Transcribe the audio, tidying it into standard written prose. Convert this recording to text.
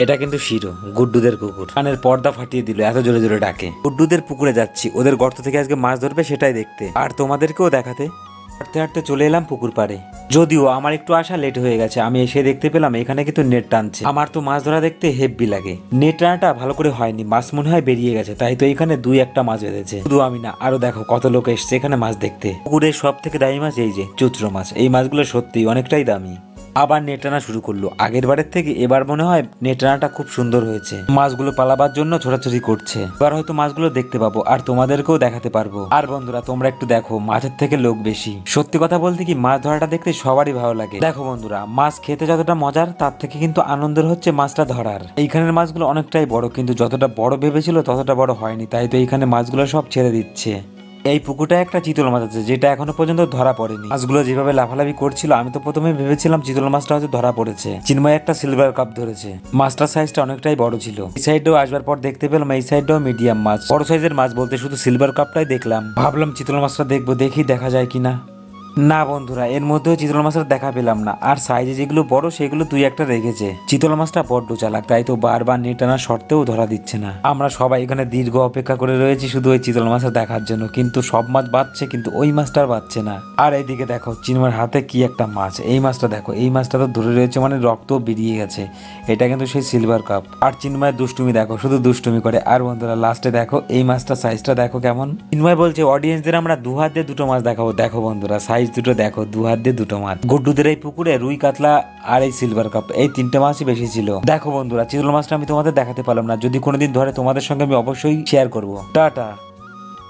এটা কিন্তু শিরো, গুড্ডুদের কুকুর। কানের পর্দা ফাটিয়ে দিল, এত জোরে জোরে ডাকে। গুড্ডুদের পুকুরে যাচ্ছি, ওদের গর্ত থেকে আজকে মাছ ধরবে সেটাই দেখতে, আর তোমাদেরকেও দেখাতে। হাঁটতে হাঁটতে চলে এলাম পুকুর পাড়ে। যদিও আমার একটু আসা লেট হয়ে গেছে, আমি এসে দেখতে পেলাম এখানে কিন্তু নেট টানছে। আমার তো মাছ ধরা দেখতে হেব্বি লাগে। নেট টানাটা ভালো করে হয়নি, মাছ মনে হয় বেরিয়ে গেছে, তাই তো এখানে দুই একটা মাছ বেঁধেছে। শুধু আমি না, আরো দেখো কত লোক এসছে এখানে মাছ দেখতে। পুকুরের সব থেকে দামি মাছ এই যে চুচরো মাছ। এই মাছগুলো সত্যি অনেকটাই দামি। আবার নেট টানা শুরু করলো, আগের বারের থেকে এবার মনে হয় নেট টানাটা খুব সুন্দর হয়েছে। মাছগুলো পালাবার জন্য ছোটাছুটি করছে। এবার হয়তো মাছগুলো দেখতে পাবো আর তোমাদেরকেও দেখাতে পারবো। আর বন্ধুরা তোমরা একটু দেখো, মাছের থেকে লোক বেশি। সত্যি কথা বলতে কি, মাছ ধরাটা দেখতে সবারই ভালো লাগে। দেখো বন্ধুরা, মাছ খেতে যতটা মজার, তার থেকে কিন্তু আনন্দের হচ্ছে মাছটা ধরার। এইখানের মাছগুলো অনেকটাই বড়, কিন্তু যতটা বড় ভেবেছিল ততটা বড় হয়নি, তাই তো এইখানে মাছগুলো সব ছেড়ে দিচ্ছে। এই পুকুরটায় একটা চিতল মাছ আছে, যেটা এখনো পর্যন্ত ধরা পড়েনি। মাছগুলো যেভাবে লাফালাফি করছিল, আমি তো প্রথমে ভেবেছিলাম চিতল মাছটা হয়তো ধরা পড়েছে। চিন্ময় একটা সিলভার কাপ ধরেছে। মাছটার সাইজটা অনেকটাই বড় ছিল। এই সাইডেও আসবার পর দেখতে পেলাম এই সাইডেও মিডিয়াম মাছ। বড় সাইজের মাছ বলতে শুধু সিলভার কাপটাই দেখলাম। ভাবলাম চিতল মাছটা দেখবো, দেখি দেখা যায় কিনা। না বন্ধুরা, এর মধ্যেও চিতল মাছের দেখা পেলাম না। আর সাইজে যেগুলো বড় সেগুলো দুই একটা রেখেছে। চিতল মাছটা বড্ড চালাক, তাই তো বারবার নেট টানা সত্ত্বেও ধরা দিচ্ছে না। আমরা সবাই এখানে দীর্ঘ অপেক্ষা করে রয়েছি শুধু ওই চিতল মাছটা দেখার জন্য, কিন্তু সব মাছ বাঁচছে কিন্তু ওই মাছটা আর বাঁচছে না। আর এইদিকে দেখো চিন্ময়ের হাতে কি একটা মাছ। এই মাছটা দেখো, এই মাছটা তো ধরে রয়েছে মানে রক্ত বেরিয়ে গেছে। এটা কিন্তু সেই সিলভার কাপ। আর চিন্ময়ের দুষ্টুমি দেখো, শুধু দুষ্টুমি করে। আর বন্ধুরা লাস্টে দেখো এই মাছটার সাইজটা দেখো কেমন। চিন্ময় বলছে অডিয়েন্সদের আমরা দু হাত দিয়ে দুটো মাছ দেখাবো। দেখো বন্ধুরা সাইজ দুটো দেখো, দু হাত দিয়ে দুটো মাছ। গুড্ডুদের এই পুকুরে রুই কাতলা আর এই সিলভার কাপ, এই তিনটে মাছই বেশি ছিল। দেখো বন্ধুরা, চিতল মাছটা আমি তোমাদের দেখাতে পারলাম না। যদি কোনোদিন ধরে তোমাদের সঙ্গে আমি অবশ্যই শেয়ার করবো। টাটা।